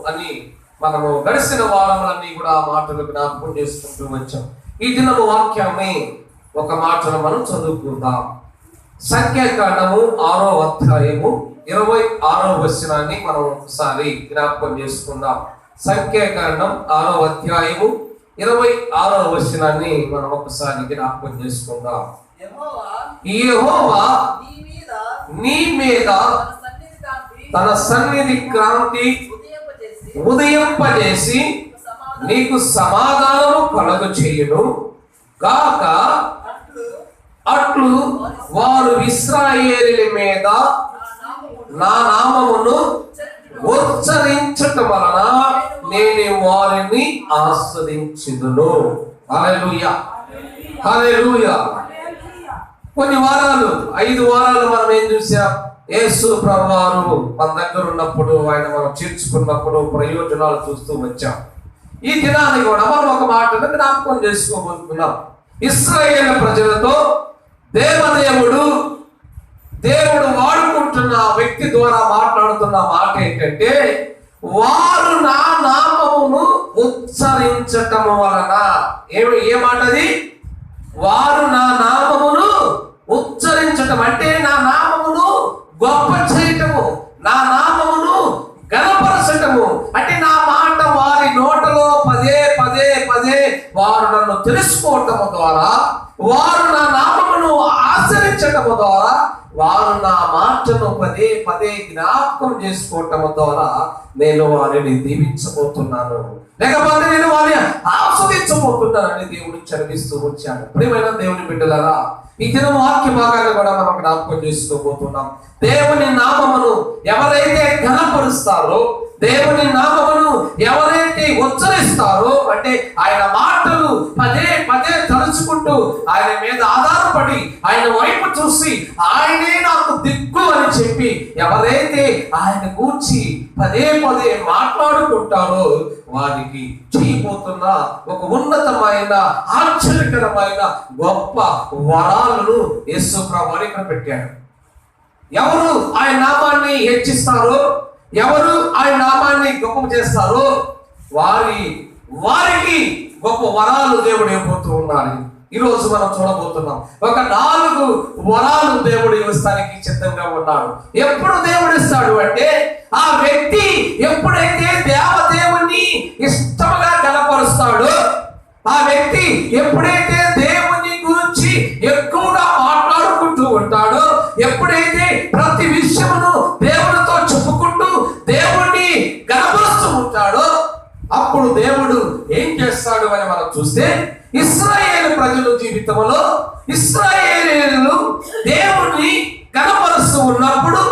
అని మనము గడిచిన వారములన్నీ కూడా ఆ మాటలు జ్ఞాపకం చేసుకుంటూ వచ్చాం. ఈ దినము వాక్యాన్ని ఒక మాటను మనం చదువుకుందాం. సంఖ్యాకాండము 6వ అధ్యాయము 26వ వచనాన్ని మనం ఒకసారి జ్ఞాపకం చేసుకుందాం. సంఖ్యాకాండం 6వ అధ్యాయము 26వ వచనాన్ని మనం ఒకసారి జ్ఞాపకం చేసుకుందాం. యెహోవా నీ మీద తన సన్నిధి కాంతి ఉదయింపజేసి నీకు సమాధానము కలుగ చేయును గాక. అట్లు వారు ఇశ్రాయేలీయుల మీద నా నామమును ఉచ్చరించటం వలన నేను వారిని ఆస్వాదించుదును. హల్లెలూయా, హల్లెలూయా. కొన్ని వారాలు 5 వారాలు మనం ఏం చూసాం? యేసు ప్రభువారు మన దగ్గర ఉన్నప్పుడు, ఆయన మనం చేర్చుకున్నప్పుడు ప్రయోజనాలు చూస్తూ వచ్చాం. ఈ దినాన్ని కూడా మనం ఒక మాటను జ్ఞాపకం చేసుకోబోతున్నాం. ఇశ్రాయేలు ప్రజలతో దేవుడు వాడుకుంటున్న వ్యక్తి ద్వారా మాట్లాడుతున్న మాట ఏంటంటే, వారు నా నామమును ఉచ్చరించటం వలన. ఏ మాట అది? వారు నా నామమును ఉచ్చరించటం అంటే నా నామమును గొప్ప చేయటము, నా నామమును గణపరచటము అంటే నా మాట వారి నోటలో పదే వారు నన్ను తెలుసుకోవటము ద్వారా, వారు నా నామమును ఆచరించటము ద్వారా, వారు నా మాటను పదే జ్ఞాపకం చేసుకోవటము ద్వారా నేను వారిని దీవించబోతున్నాను, లేకపోతే నేను వారిని ఆస్వాదించబోతున్నానని దేవుడు చదివిస్తూ వచ్చాడు. ప్రియమైన దేవుని బిడ్డలారా, ఈ దినం వాక్య భాగాన్ని కూడా మనం జ్ఞాపకం చేసుకోబోతున్నాం. దేవుని నామమును ఎవరైతే ఘనపరుస్తారో, దేవుని నామమును ఎవరైతే ఉచ్చరిస్తారో, అంటే ఆయన మాటలు పదే తలుచుకుంటూ ఆయన మీద ఆధారపడి ఆయన వైపు చూసి ఆయనే నాకు దిక్కు అని చెప్పి ఎవరైతే ఆయన గూర్చి పదే మాట్లాడుకుంటారో వారికి చేయబోతున్న ఒక ఉన్నతమైన ఆశ్చర్యకరమైన గొప్ప వరాలను యేసు ప్రభువు ఇక్కడ పెట్టాడు. ఎవరు ఆయన నామాన్ని హెచ్చిస్తారో, ఎవరు ఆయన నామాన్ని గొప్ప చేస్తారో వారికి గొప్ప వరాలు దేవుడు ఇవ్వబోతూ ఉన్నారు. ఈరోజు మనం చూడబోతున్నాం. ఒక 4 వరాలు దేవుడు ఇవ్వడానికి సిద్ధంగా ఉన్నాడు. ఎప్పుడు దేవుడు ఇస్తాడు అంటే, ఆ వ్యక్తి ఎప్పుడైతే దేవదేవుని ఇష్టంగా గణపరుస్తాడో, ఆ వ్యక్తి ఎప్పుడైతే దేవుని గురించి ఎక్కువగా మాట్లాడుకుంటూ ఉంటాడో, ఎప్పుడైతే ప్రతి విషయమును దేవుడితో చెప్పుకుంటూ దేవుణ్ణి గణపరుస్తూ ఉంటాడో, అప్పుడు దేవుడు ఏం చేస్తాడు అని మనం చూస్తే, ఇశ్రాయేలు ప్రజల జీవితంలో ఇశ్రాయేలీయులు దేవుణ్ణి గణపరుస్తూ ఉన్నప్పుడు,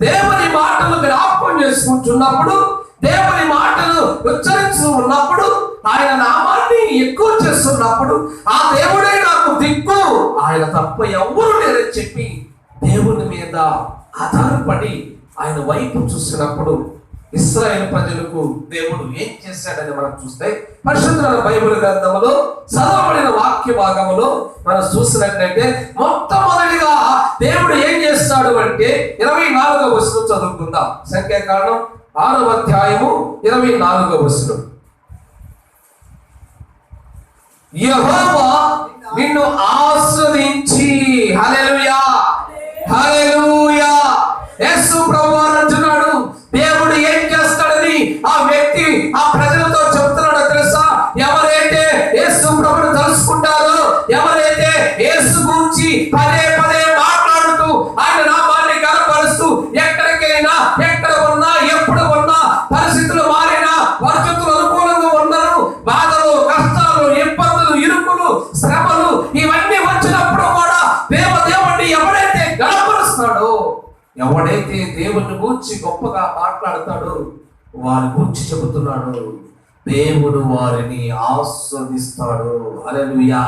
దేవుని మాటలు జ్ఞాపకం చేసుకుంటున్నప్పుడు, దేవుని మాటలు ఉచ్చరిస్తూ ఉన్నప్పుడు, ఆయన నామాన్ని ఎక్కువ చేస్తున్నప్పుడు, ఆ దేవుడే నాకు దిక్కు, ఆయన తప్ప ఎవరు లేరని చెప్పి దేవుని మీద ఆధారపడి ఆయన వైపు చూసినప్పుడు ఇశ్రాయేలు ప్రజలకు దేవుడు ఏం చేశాడని మనం చూస్తే, పరిశుద్ధ బైబిల్ గ్రంథంలో చదవబడిన వాక్య భాగంలో మనం చూసినట్లయితే, మొట్టమొదటిగా దేవుడు ఏం చేస్తాడు అంటే 24వ వచనం చదువుకుందాం. సంఖ్యాకాండం 6వ అధ్యాయము 24వ వచనం. యెహోవా నిన్ను ఆస్వాదించి, హల్లెలూయా, హల్లెలూయా. యేసు ప్రభువు అంటున్నాడు, దేవుడు ఏం చేస్తాడని ఆ వ్యక్తి ఆ ప్రజలతో చెబుతున్నాడో తెలుసా? ఎవరైతే యేసు ప్రభువును తలుచుకుంటారో, ఎవరైతే యేసు గురించి పదే మాట్లాడుతూ ఆయన నామాన్ని కనపరుస్తూ, ఎక్కడికైనా ఎక్కడ ఉన్నా ఎప్పుడు ఉన్నా, పరిస్థితులు మారినా, పరిస్థితులు అనుకూలంగా ఉన్నారు, బాధలు కష్టాలు ఇబ్బందులు ఇరుకులు శ్రమలు ఇవన్నీ వచ్చినప్పుడు కూడా దేవుడిని ఎవరైతే గణపరుస్తాడో, ఎవడైతే దేవుని గూర్చి గొప్పగా మాట్లాడతాడో వారి గూర్చి చెబుతున్నాడు, దేవుడు వారిని ఆస్వాదిస్తాడు. హల్లెలూయా.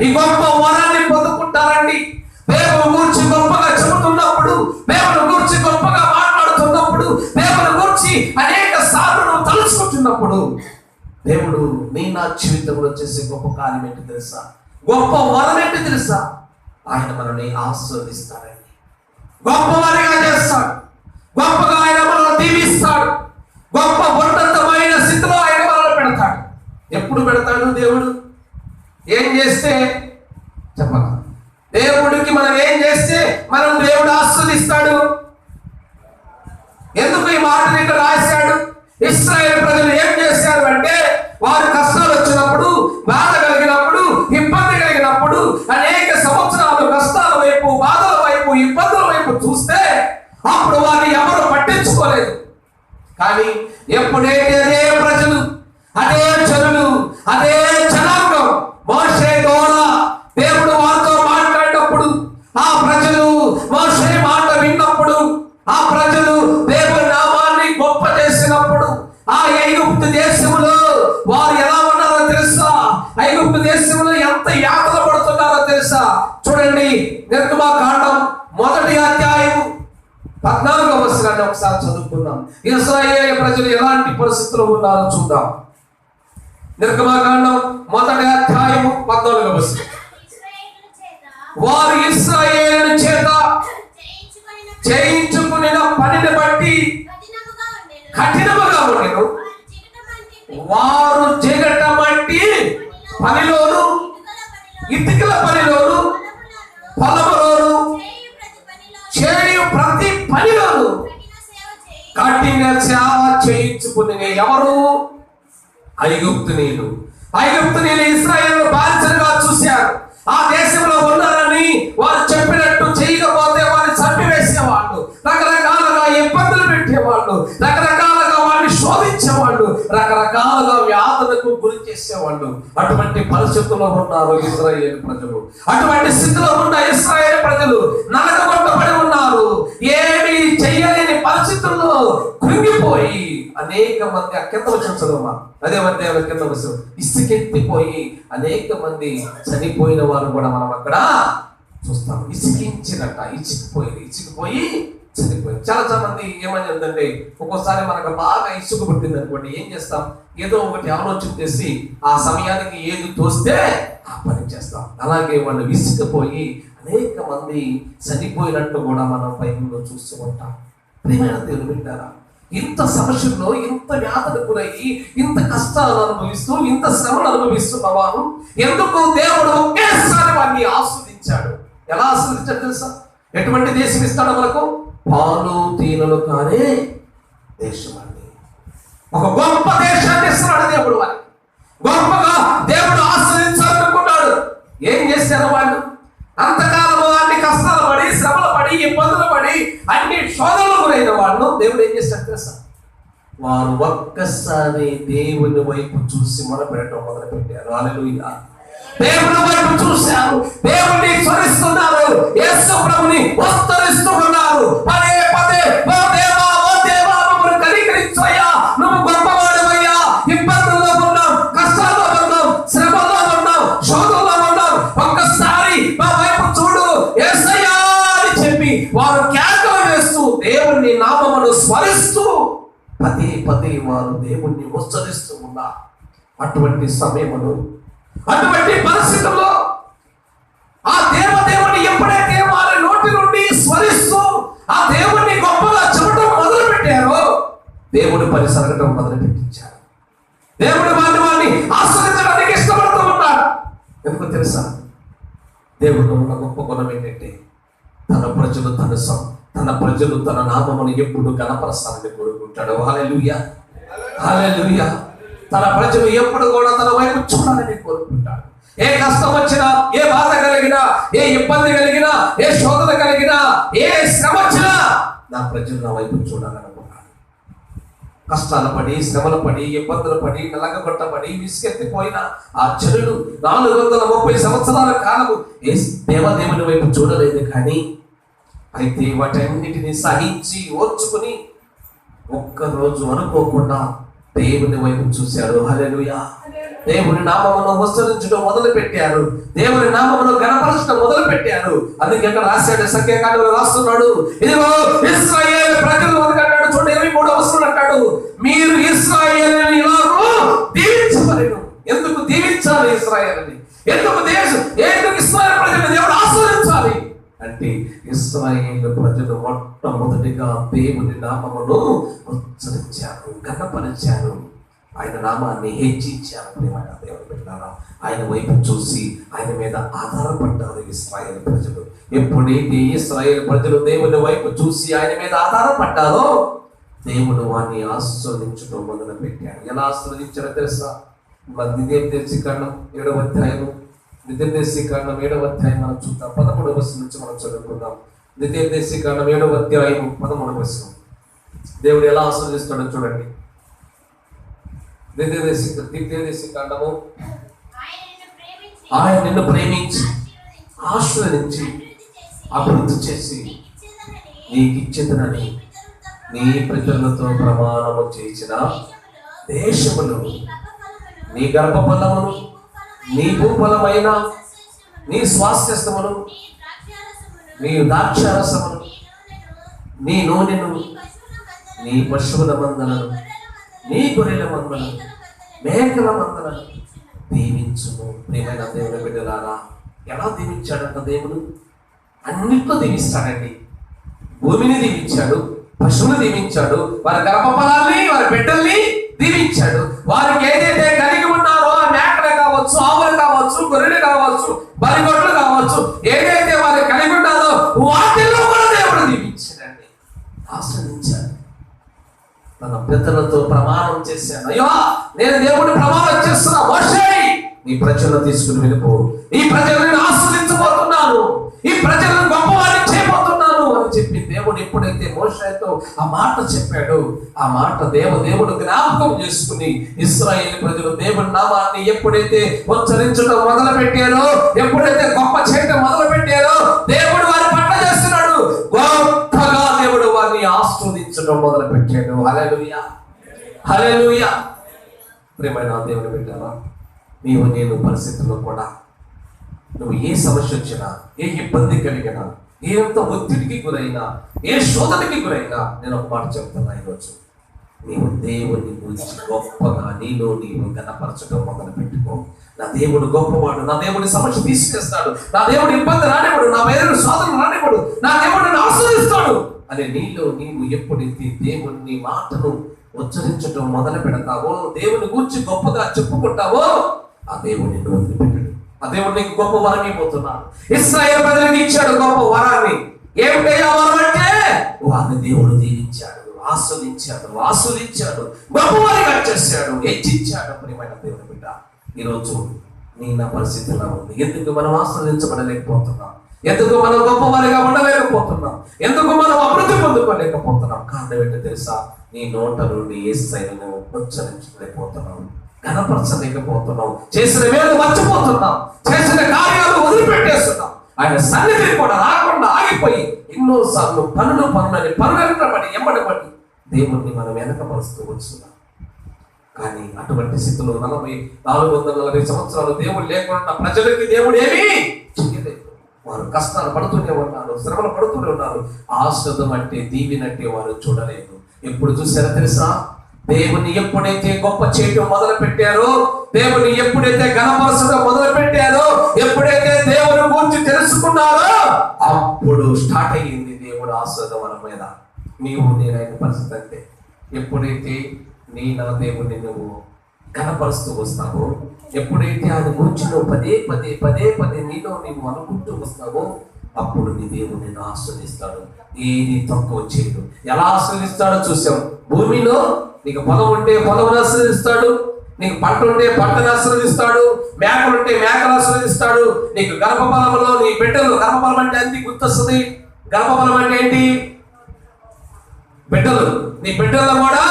ఈ గొప్ప వరాన్ని పొందుకుంటారండి. దేవుని గూర్చి గొప్పగా చెబుతున్నప్పుడు, దేవుని గూర్చి గొప్పగా మాట్లాడుతున్నప్పుడు, దేవుని గూర్చి అనేక సార్లు తలుచుకుంటున్నప్పుడు, దేవుడు నా జీవితంలో చేసే గొప్ప కార్యం ఏంటి తెలుసా? గొప్ప వరం ఏంటి తెలుసా? ఆయన మనల్ని ఆస్వాదిస్తాడండి, గొప్పవారిగా చేస్తాడు, గొప్పగా ఆయన మనల్ని దీవిస్తాడు, గొప్ప ఉన్నత ఎప్పుడు పెడతాడు దేవుడు? ఏం చేస్తే చెప్పక, దేవుడికి మనం ఏం చేస్తే మనం దేవుడు ఆస్వాదిస్తాడు. ఎందుకు ఈ మాటలు ఇక్కడ రాశాడు? ఇశ్రాయేలు ప్రజలు ఏం చేశారు అంటే, వారు కష్టాలు వచ్చినప్పుడు, బాధ కలిగినప్పుడు, ఇబ్బంది కలిగినప్పుడు, అనేక సంవత్సరాలు కష్టాల వైపు, బాధల వైపు, ఇబ్బందుల వైపు చూస్తే అప్పుడు వారిని ఎవరు పట్టించుకోలేదు. కానీ ఎప్పుడైతే అదే ప్రజలు, అదే జనులు, అదే జనాంగం మోషే ద్వారా దేవుడు వారితో మాట్లాడినప్పుడు, ఆ ప్రజలు మోషే మాట విన్నప్పుడు, ఆ ప్రజలు దేవుని నామాన్ని గొప్ప చేసినప్పుడు, ఆ ఐగుప్తు దేశంలో వారు ఎలా ఉన్నారో తెలుసా? ఐగుప్తు దేశంలో ఎంత యాతన పడుతున్నారో తెలుసా? చూడండి, నిర్గమకాండం 1వ అధ్యాయం 14వ వచనాన్ని ఒకసారి చదువుకుందాం. ఇశ్రాయేలు ప్రజలు ఎలాంటి పరిస్థితుల్లో ఉన్నారో చూద్దాం. నిర్గమకాండం 1వ అధ్యాయం 14వ వచనం. వారు ఇశ్రాయేలు చేత చేయించుకుని పనిని బట్టి కఠినముగా ఉండెను. వారు జిగటమంటి పనిలోను, ఇటుకల పనిలోను, పొలములోను చేయు ప్రతి పనిలోను కఠిన సేవ చేయించుకుని ఎవరు? ఐగుప్తీయులు. ఐగుప్తీయులు ఇశ్రాయేలు బానిసలుగా చూశారు. ఆ దేశంలో ఉన్నారని వారు చెప్పినట్టు చేయకపోతే వారిని చంపివేసేవాళ్ళు, రకరకాలుగా ఇబ్బందులు పెట్టేవాళ్ళు, రకరకాలుగా వారిని శోధించేవాళ్ళు, రకరకాలుగా వ్యాధులకు గురి చేసేవాళ్ళు. అటువంటి పరిస్థితుల్లో ఉన్నారు ఇశ్రాయేలు ప్రజలు. అటువంటి స్థితిలో ఉన్న ఇశ్రాయేలు ప్రజలు నలగగొట్టబడి ఉన్నారు. ఏమి చెయ్యలేని పరిస్థితుల్లో కృంగిపోయి అనేక మంది కింద వచ్చిన చదువు, అదే అధ్యాయంలో కింద వచ్చి ఇసుకెత్తిపోయి అనేక మంది చనిపోయిన వారు కూడా మనం అక్కడ చూస్తాం. ఇసుకించినట్ట, ఇచ్చిపోయి చనిపోయి. చాలా మంది ఏమని ఉందంటే, ఒక్కోసారి మనకు బాగా ఇసుకు పుట్టింది అనుకోండి, ఏం చేస్తాం? ఏదో ఒకటి ఆలోచన చేసి ఆ సమయానికి ఏది తోస్తే ఆ పని చేస్తాం. అలాగే వాళ్ళు విసిగిపోయి అనేక మంది చనిపోయినట్టు కూడా మనం బైబిల్లో చూస్తూ ఉంటాం. ప్రియమైన దేవుని బిడ్డలారా, ఇంత సమస్యల్లో, ఇంత వ్యాధులకు గురయ్యి, ఇంత కష్టాలను అనుభవిస్తూ, ఇంత శ్రమను అనుభవిస్తున్న వారు ఎందుకు దేవుడు ఒకేసారి వారిని ఆస్వాదించాడు? ఎలా ఆస్వాదించాడు తెలుసా? ఎటువంటి దేశం ఇస్తాడు మనకు? పాలు తేనెలు కానే దేశం అండి. ఒక గొప్ప దేశాన్ని ఇస్తున్నాడు దేవుడు వారికి. గొప్పగా దేవుడు ఆస్వాదించాలనుకున్నాడు. ఏం చేశారు వాళ్ళు? అంతకాలం అన్ని కష్టాలు పడి, శ్రమలు పడి, ఇబ్బందులు పడి, అన్ని శోధనలు గురైన వాళ్ళు దేవుడు ఏం చేశాడు తెలుసా? వారు ఒక్కసారి దేవుని వైపు చూసి మొదలుపెట్టడం మొదలుపెట్టారు. హల్లెలూయా. దేవుని వైపు చూశారు, దేవుని స్మరిస్తున్నారు, యేసు ప్రభుని ఉత్తరిస్తూ ఉన్నారు. పదే పదే ఓ దేవా, ఓ దేవా, మమ్మల్ని కనికరించయ్యా, నువ్వు గొప్పవాడివయ్యా. ఇబ్బందుల్లో ఉన్నాం, కష్టాల్లో ఉన్నాం, శ్రమల్లో ఉన్నాం, శోధనలో ఉన్నాం, ఒక్కసారి మా వైపు చూడు యేసయ్యా అని చెప్పి వారు కేకలు వేస్తూ దేవుని నామమును స్మరిస్తూ పదే పదే వారు దేవుణ్ణి ఉచ్చరిస్తూ ఉన్నారు. అటువంటి సమయమును, అటువంటి పరిస్థితుల్లో ఆ దేవదేవుని ఎప్పుడైతే వారి నోటి నుండి స్మరిస్తూ ఆ దేవుణ్ణి గొప్పగా చెప్పడం మొదలు పెట్టారో, దేవుడు పని సరగటం మొదలు పెట్టించారు. దేవుడు వారిని ఆస్వాదించడానికి ఇష్టపడుతూ ఉన్నాడు. ఎందుకు తెలుసా? దేవుడు ఉన్న గొప్ప గుణం ఏంటంటే, తన ప్రజలు తన నామమును ఎప్పుడు గణపరచాలని కోరుకుంటాడు. హల్లెలూయా, హల్లెలూయా. తన ప్రజలు ఎప్పుడు కూడా తన వైపు చూడాలని కోరుకుంటాడు. ఏ కష్టం వచ్చినా, ఏ బాధ కలిగినా, ఏ ఇబ్బంది కలిగినా, ఏ శోధన కలిగినా, ఏ శ్రమ వచ్చినా నా ప్రజలు నా వైపు చూడాలనుకున్నాడు. కష్టాలు పడి, శ్రమలు పడి, ఇబ్బందులు పడి, నలగగొట్టబడి, విసుకెత్తిపోయిన ఆ జనులు 430 సంవత్సరాల కాలము ఏ దేవదేవుని వైపు చూడలేదు. కానీ అయితే వాటన్నిటిని సహించి ఓర్చుకుని ఒక్కరోజు అనుకోకుండా దేవుని వైపు చూశారు. హల్లెలూయా. దేవుని నామమును ఉచ్చరించడం మొదలు పెట్టారు. దేవుని నామమును గణపరచడం మొదలు పెట్టారు. అందుకే అక్కడ రాశాడు, సంఖ్యాకాండంలో రాస్తున్నాడు, ఇదిగో ఇశ్రాయేలు ప్రజలు అంటాడు. చూడండి 23వ వచనం అంటాడు, మీరు ఇశ్రాయేలుని ఇలాగూ దీవించవలెను. ఎందుకు దీవించాలి ఇశ్రాయేలుని? ఎందుకు ఇశ్రాయేలు ప్రజలను దేవుడు ఆశీర్వదించాలి అంటే, ఇశ్రాయేలు ప్రజలు మొట్టమొదటిగా దేవుని నామమును ఉచ్చరించారు, గణపరిచారు. ఆయన నామాన్ని హెచ్చించారు. ప్రియమైన దేవుని బిడ్డలారా, ఆయన వైపు చూసి ఆయన మీద ఆధారపడ్డారు ఇశ్రాయేలు ప్రజలు. ఎప్పుడైతే ఇశ్రాయేలు ప్రజలు దేవుని వైపు చూసి ఆయన మీద ఆధారపడ్డారో దేవుడు వారిని ఆశీర్వదించడం మొదలు పెట్టాడు. ఎలా ఆశీర్వదించారో తెలుసా? మన ద్వితీయోపదేశకాండం 7వ అధ్యాయం, ద్వితీయోపదేశకాండం 7వ అధ్యాయం మనం చూద్దాం. 13వ వచనం నుంచి మనం చదువుకుందాం. ద్వితీయోపదేశకాండం 7వ అధ్యాయం 13వ వచనం. దేవుడు ఎలా ఆశీర్వదిస్తాడో చూడండి. ద్వితీయోపదేశకాండము, ఆయన నిన్ను ప్రేమించి ఆశీర్వదించి అభివృద్ధి చేసి నీకు ఇచ్చేదనని నీ పితరులతో ప్రమాణము చేసిన దేశములు, నీ గర్భఫలమును, నీ భూఫలమైన నీ స్వాస్థ్యమును, నీ ద్రాక్షారసమును, నీ నూనెను, నీ పశువుల మందలను, నీ గొర్రెల మందలను, మేకల మందలను దీవించును. ప్రియమైన దేవుని బిడ్డలారా, ఎలా దీవించాడంట దేవుడు? అన్నిట్లో దీవిస్తాడండి. భూమిని దీవించాడు, పశువులు దీవించాడు, వారి గర్భఫలాన్ని, వారి బిడ్డల్ని దీవించాడు. వారికి ఏదైతే కలిగి ఉన్నారో మేకలు కావచ్చు, ఆవులు కావచ్చు, గొర్రెలు కావచ్చు, బలిగొడ్లు కావచ్చు, ఏదైతే వారు కలిగి ఉన్నారో వాటిల్లో కూడా దేవుడు దీవించాడండి, ఆశ్రయించాడు. తన పితరులతో ప్రమాణం చేశాను, అయ్యో నేను దేవుడిని ప్రమాణం చేస్తున్నా, మోషే ఈ ప్రజలను తీసుకుని వెళ్ళిపో, ఈ ప్రజలను ఆస్వాదించబోతున్నాను, ఈ ప్రజలను గొప్పవారిని చేయబోతున్నాను అని చెప్పి దేవుడు ఎప్పుడైతే మోషేతో ఆ మాట చెప్పాడు, ఆ మాట దేవుడు జ్ఞాపకం చేసుకుని ఇశ్రాయేలు ప్రజలు దేవుడి నామాన్ని ఎప్పుడైతే ఉచ్చరించడం మొదలు పెట్టారో, ఎప్పుడైతే గొప్ప చేయడం మొదలు పెట్టారో దేవుడు వారి పట్ల చేస్తున్నాడు. గొప్పగా దేవుడు వారిని ఆస్వాదించడం మొదలు పెట్టాడు. హల్లెలూయా, హల్లెలూయా. ప్రియమైన దేవుని బిడ్డలారా, నీవు నేను పరిస్థితుల్లో కూడా నువ్వు ఏ సమస్య వచ్చినా, ఏ ఇబ్బంది కలిగినా, ఎంత ఒత్తిడికి గురైనా, ఏ శోధనకి గురైనా, నేను ఒక మాట చెప్తున్నా, ఈరోజు నీవు దేవుని గురించి గొప్పగా నీలో నీవు గణపరచడం మొదలు పెట్టుకో. నా దేవుడు గొప్పవాడు, నా దేవుడి సమస్య తీసుకెస్తాడు, నా దేవుడు ఇబ్బంది రానివాడు, నా దేవుడు శోధన రానివాడు, నా దేవుడిని ఆస్వాదిస్తాడు అని నీలో నీవు ఎప్పుడైతే దేవుని మాటను ఉచ్చరించడం మొదలు పెడతావో, దేవుని గురించి గొప్పగా చెప్పుకుంటావో, ఆ దేవుడిని వదిలిపెట్టడు. ఆ దేవుడు నీకు గొప్ప వరం ఇవ్వబోతున్నాడు. ఇశ్రాయేలు ప్రజలకు ఇచ్చాడు గొప్ప వరాన్ని. ఏమిటయ్యా వరం అంటే? వారిని దేవుడు దీవించాడు, ఆస్వాదించాడు, గొప్పవారిగా చేశాడు, హెచ్చించాడు. ప్రియమైన దేవుని బిడ్డ, ఈరోజు నా పరిస్థితి ఎలా ఉంది? ఎందుకు మనం ఆస్వాదించబడలేకపోతున్నాం? ఎందుకు మనం గొప్పవారిగా ఉండలేకపోతున్నాం? ఎందుకు మనం అభివృద్ధి పొందుకోలేకపోతున్నాం? కారణం ఏంటో తెలుసా? నీ నోట నుండి యేసయ్యను ఉచ్చరించలేకపోతున్నాం, కనపరచలేకపోతున్నాం, చేసిన మేలు మర్చిపోతున్నాం, చేసిన కార్యాలు వదిలిపెట్టేస్తున్నాం. ఆయన సన్నిధిని కూడా రాకుండా ఆగిపోయి ఎన్నోసార్లు పనులెంటబడి ఎమ్మడబడి దేవుణ్ణి మనం వెనకపరుస్తూ వస్తున్నాం. కానీ అటువంటి స్థితిలో 440 సంవత్సరాలు దేవుడు లేకుండా ప్రజలకి దేవుడు ఏమీ చేయలేదు. వారు కష్టాలు పడుతూనే ఉన్నారు, శ్రమలు పడుతూనే ఉన్నారు. ఆశ్రదం అంటే దీవినట్టే వారు చూడలేదు. ఎప్పుడు చూసారో తెలుసా? దేవుని ఎప్పుడైతే గొప్ప చేయటం మొదలు పెట్టారో, దేవుని ఎప్పుడైతే ఘనపరచడం మొదలు పెట్టారో, ఎప్పుడైతే దేవుని గురించి తెలుసుకున్నారో అప్పుడు స్టార్ట్ అయ్యింది దేవుడు ఆశ్రదం మన మీద. నీవు నేనైన పరిస్థితి అంటే ఎప్పుడైతే నా దేవుడిని నువ్వు ఘనపరుస్తూ వస్తావో, ఎప్పుడైతే ఆయన గురించి నువ్వు పదే పదే నీలో నీవు అనుకుంటూ వస్తావో అప్పుడు నీ దేవుడు నిన్ను ఆస్వాదిస్తాడు. ఏది తక్కువ చేయడు. ఎలా ఆస్వాదిస్తాడో చూసాం. భూమిలో నీకు పొలం ఉంటే పొలం ఆస్వాదిస్తాడు, నీకు పంట ఉంటే పంటను ఆస్వాదిస్తాడు, మేకలుంటే మేకలు ఆస్వాదిస్తాడు. నీకు గర్భఫలంలో నీ బిడ్డలు, గర్భఫలం అంటే అంతే గుర్తొస్తుంది. గర్భఫలం అంటే ఏంటి? బిడ్డలు. నీ బిడ్డలను కూడా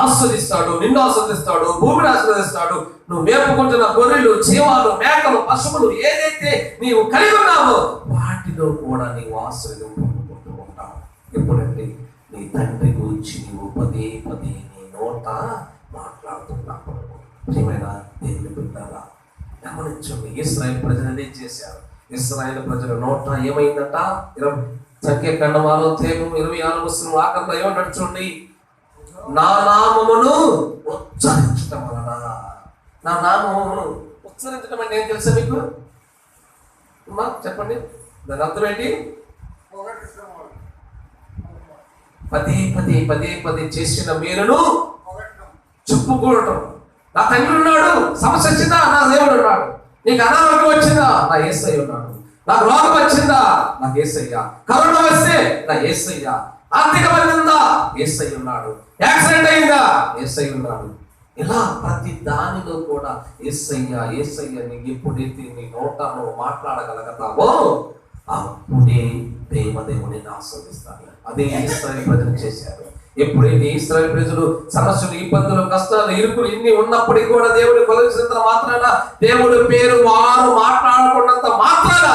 ఆస్వాదిస్తాడు, నిన్ను ఆస్వాదిస్తాడు, భూమిని ఆస్వాదిస్తాడు. నువ్వు మేపుకుంటున్న గొర్రెలు, జీవాలు, మేకలు, పశువులు ఏదైతే నీవు కలిగి ఉన్నావో వాటిలో కూడా నీవు ఆశ్రయం పొందుకుంటూ ఉంటావు. ఎప్పుడంటే నీ తండ్రి గురించి నీవు పదే నీ నోట మాట్లాడుతున్నప్పుడు. ప్రియమైన దేవుని బిడ్డలారా, గమనించండి, ఇశ్రాయేలు ప్రజలు ఏం చేశారు? ఇశ్రాయేలు ప్రజల నోట ఏమైందట? సంఖ్యాకాండం 26 ఆఖరిలో ఏమన్నాడు చూడండి, నా నామమును ఉచ్చరించడం వలన. నా నామమును ఉచ్చరించడం అంటే ఏం తెలుసా మీకు? చెప్పండి, దాని అర్థం ఏంటి? పదే చేసిన మేలును చెప్పు. చెప్పుకోవటం. నా తండ్రి ఉన్నాడు, సమస్య వచ్చిందా, నా దేవుడు ఉన్నాడు. నీకు అనారోగ్యం వచ్చిందా, నా యేసయ్య ఉన్నాడు. నాకు రోగం వచ్చిందా, నాకు యేసయ్య. కరోనా వస్తే నా యేసయ్య. ఆర్థిక పని ఉందా, యేసయ్య ఉన్నాడు. యాక్సిడెంట్ అయిందా, యేసయ్య ఉన్నాడు. ఇలా ప్రతి దానిలో కూడా యేసయ్య యేసయ్య నీకు ఎప్పుడైతే నీ నోటను మాట్లాడగలుగుతావో అప్పుడే దేవుడిని ఆస్వాదిస్తాడు. అదే ఇశ్రాయేలు ప్రజలు చేశారు. ఎప్పుడైతే ఇశ్రాయేలు ప్రజలు సమస్యలు, ఇబ్బందులు, కష్టాలు, ఇరుకులు ఇన్ని ఉన్నప్పటికీ కూడా దేవుడు కొలిసినంత మాత్రాన, దేవుడి పేరు వారు మాట్లాడుకున్నంత మాత్రాన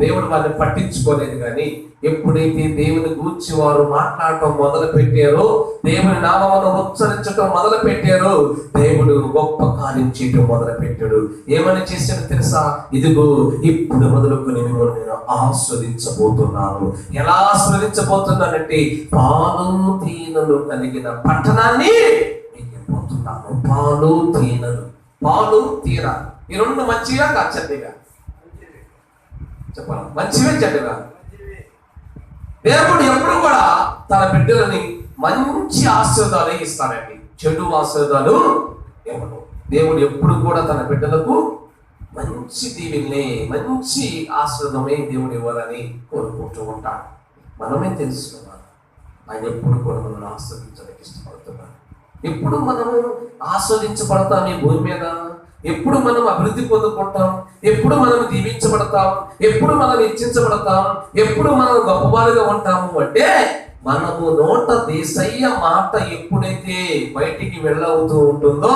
దేవుడు వారిని పట్టించుకోలేదు. కానీ ఎప్పుడైతే దేవుని గూర్చి వారు మాట్లాడటం మొదలు పెట్టారో, దేవుని నామమును ఉచ్చరించడం మొదలు పెట్టారో, దేవుడు గొప్ప కార్యం చేయటం మొదలు పెట్టాడు. ఏమని చేశాడో తెలుసా? ఇదిగో ఇప్పుడు మొదలుకొని నేను ఆస్వాదించబోతున్నాను. ఎలా ఆస్వాదించబోతున్నానంటే పాలు తేనెలు కలిగిన పట్టణాన్ని పోతున్నాను. పాలు తేనెలు, పాలు తేనె ఈ రెండు మంచిగా చెడ్డగా చెప్పాలి. మంచివే చెడ్డగా. దేవుడు ఎప్పుడు కూడా తన బిడ్డలని మంచి ఆశీర్వాదాలు ఇస్తాడండి, చెడు ఆశీర్వాదాలు ఇవ్వడు. దేవుడు ఎప్పుడు కూడా తన బిడ్డలకు మంచి దీవెనే, మంచి ఆశీర్వాదమే దేవుడు ఇవ్వాలని కోరుకుంటూ ఉంటాడు. మనమే తెలుసుకున్నాం ఆయన ఎప్పుడు కూడా మనల్ని ఆస్వాదించడానికి ఇష్టపడుతున్నాడు. ఎప్పుడు మనము ఆస్వాదించబడతాం ఈ భూమి మీద, ఎప్పుడు మనం అభివృద్ధి పొందుకుంటాం, ఎప్పుడు మనం దీవించబడతాం, ఎప్పుడు మనం హెచ్చించబడతాం, ఎప్పుడు మనం గొప్పవారుగా ఉంటాము అంటే మనము నోట యేసయ్య మాట ఎప్పుడైతే బయటికి వెళ్ళవుతూ ఉంటుందో,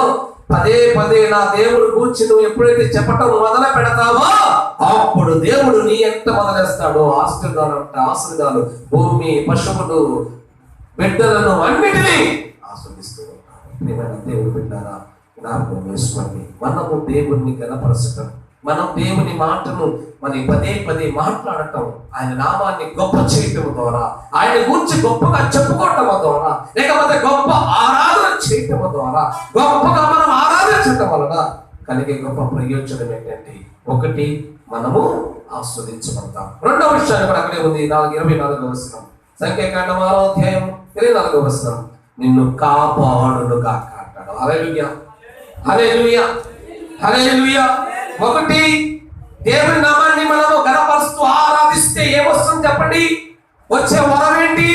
పదే పదే నా దేవుడు గూర్చి నువ్వు ఎప్పుడైతే చెప్పటం మొదలు పెడతావో అప్పుడు దేవుడు నీ ఎంత మొదలేస్తాడో ఆశీర్వాదాలు భూమి, పశువులు, బిడ్డలను అన్నిటినీ ఆస్వాదిస్తూ ఉంటాడు. దేవుడు బిడ్డారా, జ్ఞాపకం చేసుకోండి. మనము దేవుణ్ణి గణపరచటం, మనం దేవుని మాటను మరి పదే పదే మాట్లాడటం, ఆయన నామాన్ని గొప్ప చేయటం ద్వారా, ఆయన గురించి గొప్పగా చెప్పుకోవటం ద్వారా, లేకపోతే గొప్ప ఆరాధన చేయటం ద్వారా, గొప్పగా మనం ఆరాధించటం వలన కలిగే గొప్ప ప్రయోజనం ఏంటంటే, ఒకటి మనము ఆస్వాదించబడతాం. రెండవ విషయాన్ని కూడా అక్కడే ఉంది. 24వ వచనం, సంఖ్యాకాండం 6వ అధ్యాయం 24వ వచనం, నిన్ను కాపాడును గాక అంటాడు. హల్లెలూయా, హల్లెలూయా, హల్లెలూయా. ఒకటి, దేవుని నామాన్ని మనము గణపరుస్తూ ఆరాధిస్తే ఏమొస్తుంది చెప్పండి? వచ్చే వరం ఏంటి?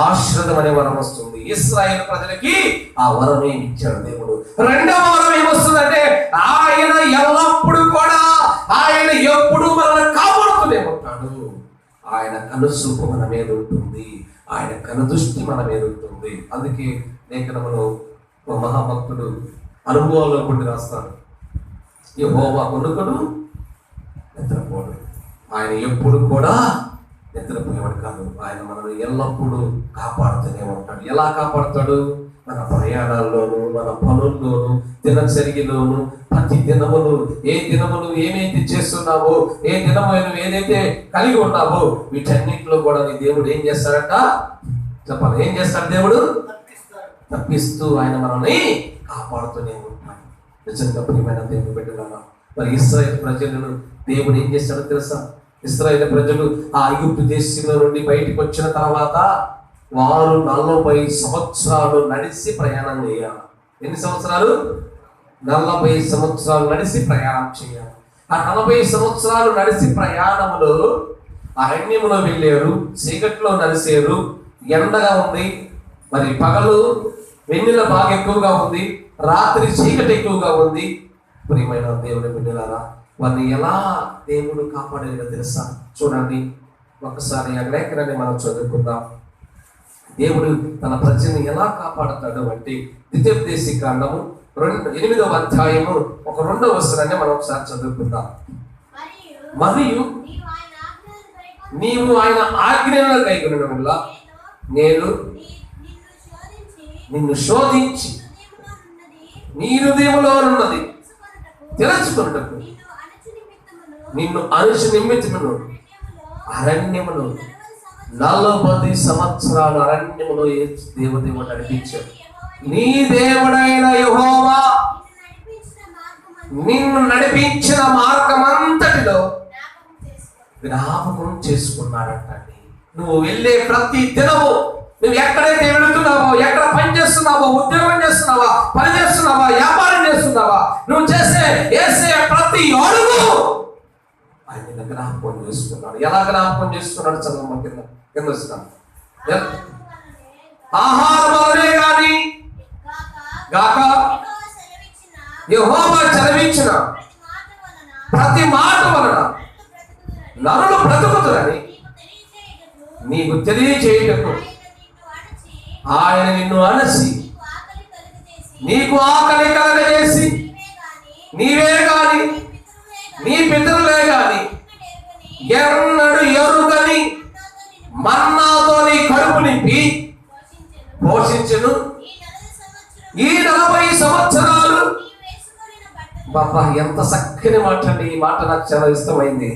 ఆశీర్వాదం అనే వరం వస్తుంది. ఇశ్రాయేలు ప్రజలకి ఆ వరమే ఇచ్చాడు దేవుడు. రెండవ వరం ఏమొస్తుందంటే ఆయన ఎల్లప్పుడూ కూడా, ఆయన ఎప్పుడు మనల్ని కాపాడుతూనే ఉంటాడు. ఆయన కనుసూపు మన మీద ఉంటుంది, ఆయన కనుదృష్టి మన మీద ఉంటుంది. అందుకే లేఖనములో మహాభక్తుడు అనుభవాల్లో కొన్ని రాస్తాడు, యెహోవా కొనుకడు నిద్రపోడు. ఆయన ఎప్పుడు కూడా నిద్రపోయేవాడు కాదు. ఆయన మనల్ని ఎల్లప్పుడూ కాపాడుతూనే ఉంటాడు. ఎలా కాపాడుతాడు? మన ప్రయాణాల్లోనూ, మన పనుల్లోనూ, దినచర్యలోను, ప్రతి దినములు ఏ దినములు ఏమైతే చేస్తున్నావో, ఏ దినము ఏదైతే కలిగి ఉన్నావో వీటన్నిటిలో కూడా నీ దేవుడు ఏం చేస్తాడట చెప్పాలి. ఏం చేస్తాడు దేవుడు? తప్పిస్తూ ఆయన మనల్ని కాపాడుతూనే ఉంటాడు. నిజంగా ప్రియమైన దేవుని బిడ్డలారా, మరి ఇశ్రాయేలు ప్రజలను దేవుడు ఏం చేస్తాడో తెలుసా? ఇశ్రాయేలు ప్రజలు ఆ ఐగుప్తు దేశంలో నుండి బయటికి వచ్చిన తర్వాత వారు 40 సంవత్సరాలు నడిచి ప్రయాణం చేయాలి. ఎన్ని సంవత్సరాలు? 40 సంవత్సరాలు నడిచి ప్రయాణం చేయాలి. ఆ 40 సంవత్సరాలు నడిచి ప్రయాణంలో అరణ్యములో వెళ్ళారు, చీకట్లో నడిచారు, ఎండగా ఉంది, మరి పగలు వెన్నెల బాగా ఎక్కువగా ఉంది, రాత్రి చీకటి ఎక్కువగా ఉంది. ప్రియమైన దేవుని బిడ్డలారా, వారిని ఎలా దేవుడు కాపాడేదో తెలుసా? చూడండి ఒకసారి ఆ లేఖనాన్ని మనం చదువుకుందాం. దేవుడు తన ప్రజల్ని ఎలా కాపాడతాడు అంటే ద్వితీయోపదేశకాండము 8వ అధ్యాయము 2వ వచనాన్ని మనం ఒకసారి చదువుకుందాం. మరియు నీవు ఆయన ఆజ్ఞలను కైకొనడం వల్ల నేను నిన్ను శోధించి నీ హృదయంలో ఉన్నది తెలుసుకొనుటకు నిన్ను అణచు నిమిత్తమును అరణ్యమును 40 సంవత్సరాలు అరణ్యములో దేవుడు నడిపించాడు. నీ దేవుడైన యెహోవా నిన్ను నడిపించిన మార్గమంతటిలో జ్ఞాపకం చేసుకున్నాడంటండి. నువ్వు వెళ్ళే ప్రతి దినము నువ్వు ఎక్కడైతే వెళుతున్నావో, ఎక్కడ పని చేస్తున్నావో, ఉద్యోగం చేస్తున్నావా, పని చేస్తున్నావా, వ్యాపారం చేస్తున్నావా, నువ్వు చేసే యేసయ్య ప్రతి అడుగు ఆయన జ్ఞాపకం చేస్తున్నాడు. ఎలా జ్ఞాపకం చేస్తున్నాడు చదువు కింద వస్తున్నాను. ఆహారం వలనే గాని గాక యెహోవా సెలవిచ్చిన ప్రతి మాట వలన నరులు బ్రతుకుతారని నీకు తెలియజేయుటకు ఆయన నిన్ను అణచి నీకు ఆకలి కలగజేసి నీవే గాని నీ పితరులే గాని ఎన్నడు ఎరుగని మన్నాతో నీ కడుపు నింపి పోషించెను. ఈ 40 సంవత్సరాలు బాబా ఎంత చక్కని మాట అండి. ఈ మాట నాకు చాలా ఇష్టమైంది.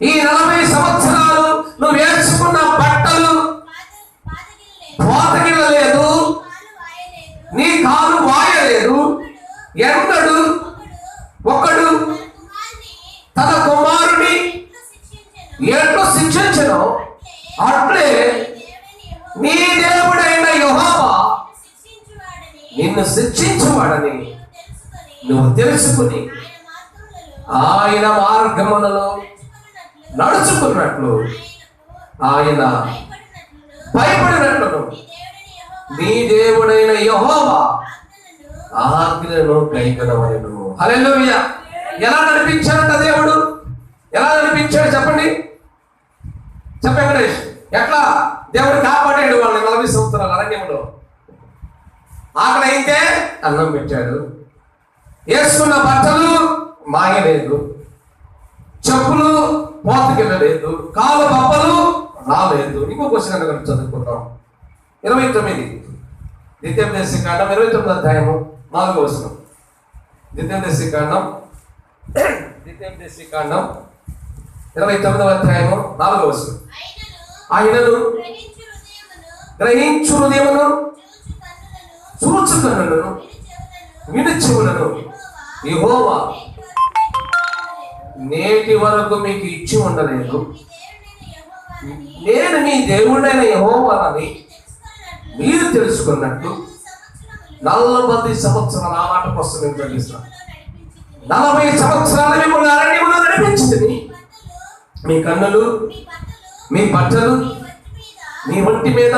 ఈ 40 సంవత్సరాలు నువ్వు వేసుకున్న బట్టలు పోతగిల్లలేదు, నీ కాలు వాయలేదు. ఎన్నడు ఒకడు తన కుమారుని ఎట్లు శిక్షించను అట్లే నీ దేవుడైన యెహోవా నిన్ను శిక్షించువాడని నువ్వు తెలుసుకుని ఆయన మార్గములలో నడుచుకున్నట్లు ఆయన భయపడినట్లును నీ దేవుడైన యెహోవా ఆజ్ఞలను కైకొనవలెను. హల్లెలూయా. ఎలా నడిపించాడంట దేవుడు? ఎలా నడిపించాడు చెప్పండి, చెప్పండి. ఎట్లా దేవుడు కాపాడాడు వాళ్ళని 40 సంవత్సరాల అరణ్యంలో? ఆకలి అయితే అన్నం పెట్టాడు, వేసుకున్న బట్టలు మాయలేదు, చెప్పులు పోతకెళ్ళలేదు, కాలు బొబ్బలు రాలేదు. ఇంకో క్వశ్చన్ కనుక చదువుకుంటాం. 29 ద్వితీయోపదేశకాండం 29వ అధ్యాయము 4వ వచనం. ద్వితీయోపదేశకాండం 29వ అధ్యాయము 4వ వచనం. ఆయనను గ్రహించు హృదయమును, చూచు కన్నులను, విను చెవులను యెహోవా నేటి వరకు మీకు ఇచ్చి ఉండలేదు. నేను మీ దేవుడైన యెహోవానని మీరు తెలుసుకున్నట్టు 40 సంవత్సరాలు ఆ మాట కోసం నేను చదివిస్తాను. 40 సంవత్సరాలు మిమ్మల్ని అరణ్యములో నడిపించింది. మీ కన్నులు, మీ బట్టలు మీ ఒంటి మీద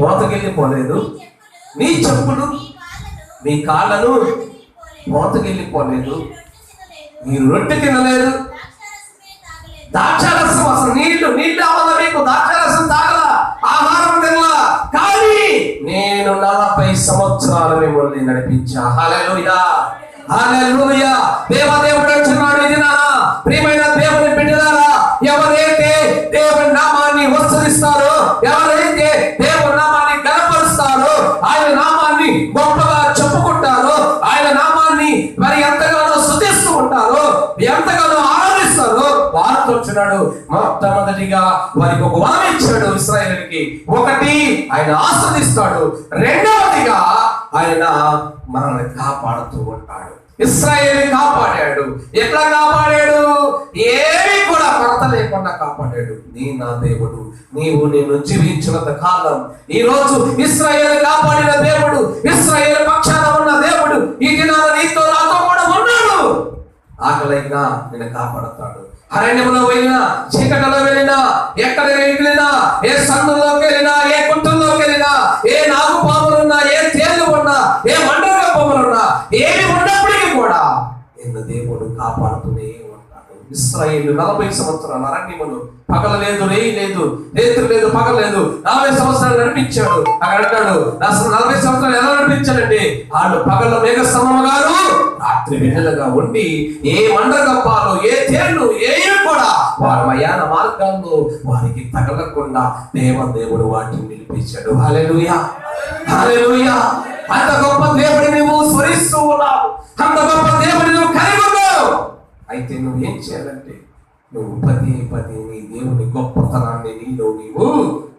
పోతకెళ్ళిపోలేదు, నీ చెప్పులు మీ కాళ్ళను పోతకెళ్ళిపోలేదు, మీరు రొట్టె తినలేదు, ద్రాక్షారసం అసలు నీళ్లు అవ్వదా మీకు? ద్రాక్షారసం తాగలా, ఆహారం తినలా, కానీ నేను 40 సంవత్సరాలు మిమ్మల్ని నడిపించా. హల్లెలూయా, హల్లెలూయా. దేవదేవుడు అంటున్నాడు, ఇది నా ప్రియమైన దేవుని బిడ్డలారా, ఎవరైతే దేవుని నామాన్ని ఉచ్చరిస్తారో, ఎవరైతే దేవుని నామాన్ని గణపరుస్తారో, ఆయన నామాన్ని గొప్పగా చెప్పుకుంటారో, ఆయన నామాన్ని మరి ఎంతగానో స్తుతిస్తూ ఉంటారో, ఎంతగానో ఆరాధిస్తారో, వారితో వచ్చినాడు మొట్టమొదటిగా వారికి ఒక వరం ఇచ్చాడు ఇశ్రాయేలుకి. ఒకటి, ఆయన ఆస్వాదిస్తాడు. రెండవదిగా ఆయన మనల్ని కాపాడుతూ ఉంటాడు. ఇశ్రాయేలు కాపాడాడు. ఎట్లా కాపాడాడు? ఏమీ కూడా కొరత లేకుండా కాపాడాడు. నా దేవుడు, నీవు నేను జీవించినంత కాలం ఈ రోజు ఇశ్రాయేలు కాపాడిన దేవుడు, ఇశ్రాయేలు పక్షాన ఉన్న దేవుడు ఈ దినాన నీతో నాతో కూడా ఉన్నాడు. ఆకలైనా నేను కాపాడుతాడు. అరణ్యంలో వెళ్ళినా, చీకటిలో వెళ్ళినా, ఎక్కడ వెళ్ళినా, ఏ సందులోకి వెళ్ళినా, ఏ గుంటల్లోకి వెళ్ళినా, ఏ నాగుపాములున్నా, ఏ తేళ్లు ఉన్నా, ఏ మండల పాములున్నా, ఏమి ఉన్నప్పటికీ కూడా నిన్ను దేవుడు కాపాడుతూనే ఉంటాడు. ఇశ్రాయేలు 40 సంవత్సరాలు అరణ్యములు, పగల లేదు, రేయి లేదు, రేతులు లేదు, పగల లేదు, 40 సంవత్సరాలు నడిపించాడు. అక్కడ అంటాడు, 40 సంవత్సరాలు ఎలా నడిపించాడంటే, వాళ్ళు పగల మేఘ స్తంభముగాను, రాత్రి వెన్నెలగా ఉండి ఏ మండగప్పాలు, ఏ తేళ్లు ఏవి కూడా వారి మయాన మార్గాల్లో వారికి తగలకుండా దేవుడు వాటిని నిలిపించాడు. హల్లెలూయా, హల్లెలూయా. అంత గొప్ప దేవుడిని నువ్వు స్మరిస్తూ ఉన్నావు, అంత గొప్ప దేవుడిని నువ్వు కలిగి ఉన్నావు. అయితే నువ్వు ఏం చేయాలంటే, నువ్వు పదే నీ దేవుని గొప్పతనాన్ని నీవు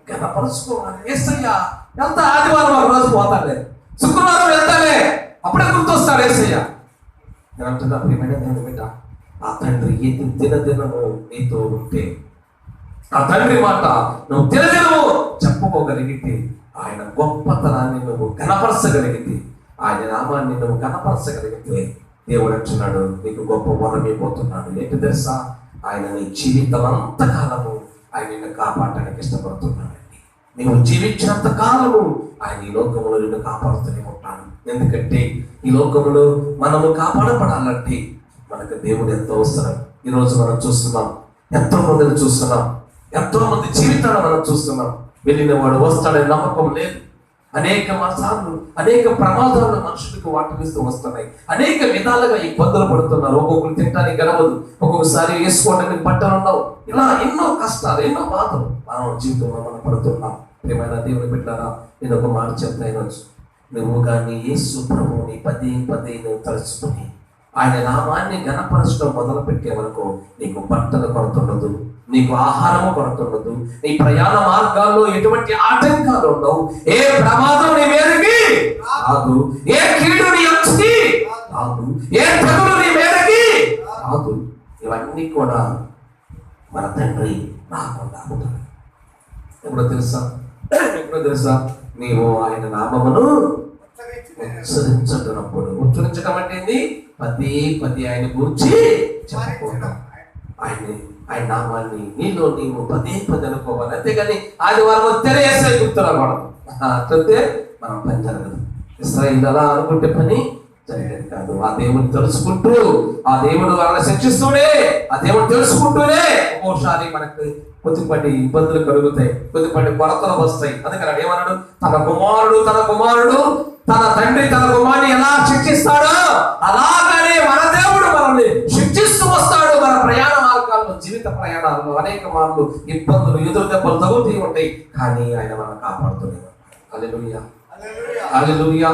గణపరుచుకోవాలి. యేసయ్య ఎంత ఆదివారం ఒక రోజు పోతాలే, శుక్రవారం వెళ్తాలే, అప్పుడే గుర్తొస్తాడు యేసయ్య. నేను అంటున్నా, ప్రియమైన దేవుని బిడ్డ, ఆ తండ్రి దినదినము నీతో ఉంటే ఆ తండ్రి మాట నువ్వు తెలియను చెప్పుకోగలిగితే, ఆయన గొప్పతనాన్ని నువ్వు గణపరచగలిగితే, ఆయన నామాన్ని నువ్వు గణపరచగలిగితే, దేవుడు అంటున్నాడు నీకు గొప్ప వరం ఇవ్వబోతున్నాడు. ఏంటి తెలుసా? ఆయన నీ జీవితం అంతకాలము ఆయన నిన్ను కాపాడటానికి ఇష్టపడుతున్నాడండి. నీవు జీవించినంత కాలము ఆయన ఈ లోకంలో నిన్ను కాపాడుతూనే ఉంటాడు. ఎందుకంటే ఈ లోకంలో మనము కాపాడపడాలంటే మనకు దేవుడు ఎంతో అవసరం. ఈరోజు మనం చూస్తున్నాం, ఎంతో మందిని చూస్తున్నాం, ఎంతో మంది జీవితాలను మనం చూస్తున్నాం. వెళ్ళిన వాడు వస్తాడని నమ్మకం లేదు. అనేక సార్లు అనేక ప్రమాదాలు మనుషులకు వాటిస్తూ వస్తున్నాయి. అనేక విధాలుగా ఇబ్బందులు పడుతున్నారు. ఒక్కొక్కరు తినడానికి గడవదు, ఒక్కొక్కసారి వేసుకోవడానికి బట్టలు ఉండవు. ఇలా ఎన్నో కష్టాలు, ఎన్నో బాధలు మన జీవితంలో మనం పడుతున్నాం. ప్రియమైన దేవుని బిడ్డలారా, నేను ఒక మాట చెప్తాను. నువ్వు కానీ యేసు ప్రభువుని పదే పదే నువ్వు తలుచుకుని ఆయన నామాన్ని ఘనపరచడం మొదలు పెట్టేవరకు నీకు బట్టలు కొడుతుండదు, నీకు ఆహారము కొడుతుండదు, నీ ప్రయాణ మార్గాల్లో ఎటువంటి ఆటంకాలు ఉండవు, ఏ ప్రమాదం నీ మీదకి రాదు, ఏ కీడు నీ వచ్చి రాదు, ఏ తెగులు నీ మీదకి రాదు. ఇవన్నీ కూడా మన తండ్రి రాకుండా ఉంటాడు. ఎప్పుడో తెలుసా నీవు ఆయన నామమును ఉచ్చరించటప్పుడు, ఉచ్చరించడం అంటే ఏంది? పదే పదే ఆయన గురించి చెప్పుకోవడం. ఆయన నామాన్ని నీలో నీవు పదే పదే అనుకోవాలి. అంతేగాని ఆదివారం తెరేసే గుర్తురాకూడదు. అట్లయితే మనం పని జరగదు. ఇశ్రాయేలు అలా అనుకుంటే పని జరిగేది కాదు. ఆ దేవుని తెలుసుకుంటూ, ఆ దేవుడు వాళ్ళని శిక్షిస్తూనే, ఆ దేవుడు తెలుసుకుంటూనే ఒక్కోసారి మనకు కొద్దిపాటి ఇబ్బందులు కలుగుతాయి, కొద్దిపాటి కొరతలు వస్తాయి. అందుకని ఏమన్నాడు? తన కుమారుడు తన తండ్రి తన కుమారుని ఎలా శిక్షిస్తాడో అలాగనే మన దేవుడు మనల్ని శిక్షిస్తూ వస్తాడు. మన ప్రయాణ మార్గాల్లో, జీవిత ప్రయాణాల్లో అనేక మార్లు ఇబ్బందులు, ఎదురు దెబ్బలు తగులుతూ ఉంటాయి. కానీ ఆయన మనం కాపాడుతూనే ఉంటాడు. హల్లెలూయా, హల్లెలూయా.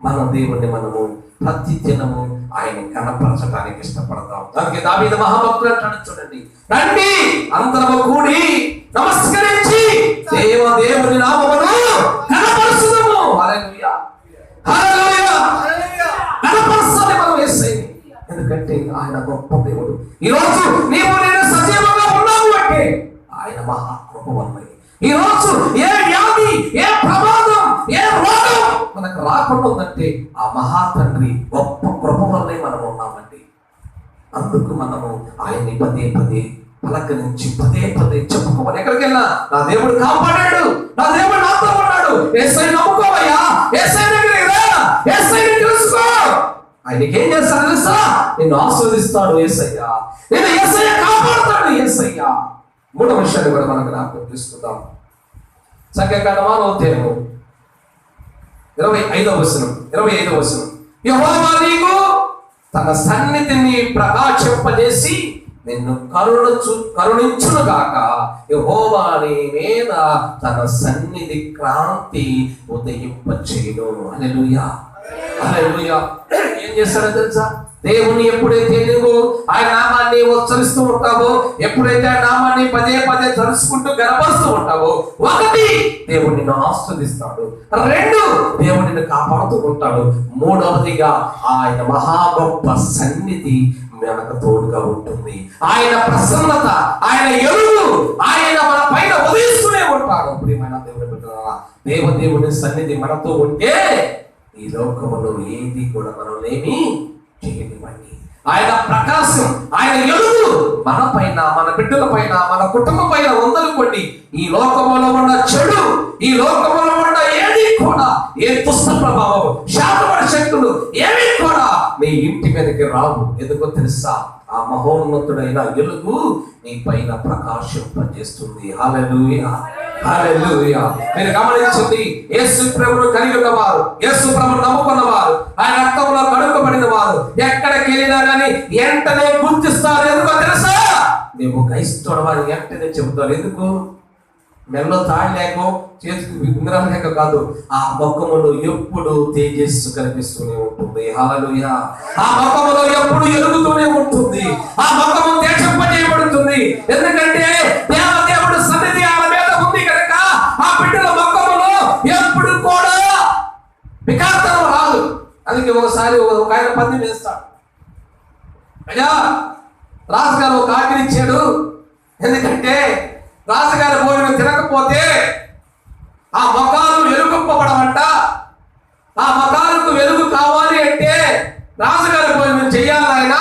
మన దేవుణ్ణి మనము ప్రతి దినము ఆయన కనపరచడానికి ఇష్టపడతాం. దానికి దావీదు మహాభక్తుడు అంటాడు, చూడండి, రండి అందరము కూడి నమస్కరించి దేవుని నామమును కనపరచుదాము. హల్లెలూయా, హల్లెలూయా, కనపరచాలి మనం యేసయ్యని. ఎందుకంటే ఆయన గొప్ప దేవుడు. ఈరోజు నీవు నేను సజీవంగా ఉన్నావు అంటే ఆయన మహాకృప వల్లే. ఈరోజు ఏ వ్యాధి, ఏ ప్రమాదం, ఏ రోగం మనకు రాకుండా ఉందంటే ఆ మహాతండ్రి గొప్ప కృప వల్లే మనం ఉన్నామండి. అందుకు మనము ఆయన్ని పదే పదే పలకరించి పదే పదే చెప్పుకోవాలి. ఎక్కడికి వెళ్ళినా నా దేవుడు కాపాడాడు, నా దేవుడు నాతో ఉన్నాడు, యేసయ్య నమ్ముకోవయ్యా, యేసయ్య దగ్గరికి రా, యేసయ్యని తెలుసుకో. ఆయనకి ఏం చేస్తాడు తెలుసా? నిన్ను ఆస్వాదిస్తాడు యేసయ్య, నేను యేసయ్య కాపాడుతాడు యేసయ్య. మూడవ విషయాన్ని కూడా మనం జ్ఞాపకం తీసుకుందాం. సంఖ్యాకాండం 6వ అధ్యాయము 25వ వచనం. యెహోవా నీకు తన సన్నిధిని ప్రకాశింపజేసి నిన్ను కరుణించును గాక. యెహోవా నీ మీద తన సన్నిధి క్రాంతి ఉదయింపచేయును. హల్లెలూయా, హల్లెలూయా. ఏం చేస్తాడో తెలుసా? దేవుని ఎప్పుడైతే నువ్వు ఆయన నామాన్ని ఉచ్చరిస్తూ ఉంటావో, ఎప్పుడైతే ఆ నామాన్ని పదే పదే తలుచుకుంటూ గర్వపరుస్తూ ఉంటావో, ఒకటి దేవుడు నిన్ను ఆస్వాదిస్తాడు, రెండు దేవుడు నిన్ను కాపాడుతూ ఉంటాడు, మూడవదిగా ఆయన మహా గొప్ప సన్నిధి మనకు తోడుగా ఉంటుంది. ఆయన ప్రసన్నత, ఆయన ఎరుగు, ఆయన మన పైన ఉదయిస్తూనే ఉంటాడు. ప్రియమైన దేవుని బిడ్డలారా, దేవుని సన్నిధి మనతో ఉంటే ఈ లోకములో ఏది కూడా మనల్నేమి చేయనివ్వండి. ఆయన ప్రకాశం, ఆయన ఎలుగు మన పైన, మన బిడ్డల పైన, మన కుటుంబం పైన ఉందనుకోండి, ఈ లోకములో ఉన్న చెడు, ఈ లోకములో ఉన్న ఏది కూడా, ఏ దుష్ట ప్రభావం, శాతపడి శక్తులు ఏవి కూడా నీ ఇంటి మీదకి రావు. ఎందుకో తెలుసా? ఆ మహోన్నతుడైన ఎలుగు నీ పైన ప్రకాశింపజేస్తుంది. హల్లెలూయా, హల్లెలూయా. మీరు గమనించండి, యేసు ప్రభువును కలిగి ఉన్నవారు, యేసు ప్రభువును నమ్ముకున్నవారు, ఆయన రక్తంలో కడుగబడిన వారు ఎక్కడికి వెళ్ళినా కానీ వెంటనే గుర్తిస్తారు. ఎందుకో తెలుసా? నువ్వు క్రైస్తవుడు వారు వెంటనే చెబుతారు. ఎందుకు? మెల్లో తాళి లేక, చేతికి ఉంగరం లేక కాదు, ఆ ముఖములో ఎప్పుడు తేజస్సు కనిపిస్తూనే ఉంటుంది. హల్లెలూయా. ఆ ముఖములో ఎప్పుడు ఎలుగుతూనే ఉంటుంది, ఆ ముఖము తేజంపజేయబడుతుంది. ఎందుకంటే దేవదేవుడు సన్నిధి ఆమె మీద ఉంది కనుక ఆ బిడ్డల ముఖములో ఎప్పుడు కూడా వికారతనం రాదు. అందుకే ఒకసారి ఒక ఆయన పంది వేస్తాడు. అయ్యా రాజుగారు ఒక ఆజ్ఞ ఇచ్చాడు, ఎందుకంటే రాజుగారి భోజనం తినకపోతే ఆ మొఖాలు వెలుగుప్పబడమంట. ఆ మొఖాలకు వెలుగు కావాలి అంటే రాజుగారి భోజనం చెయ్యాలి ఆయన.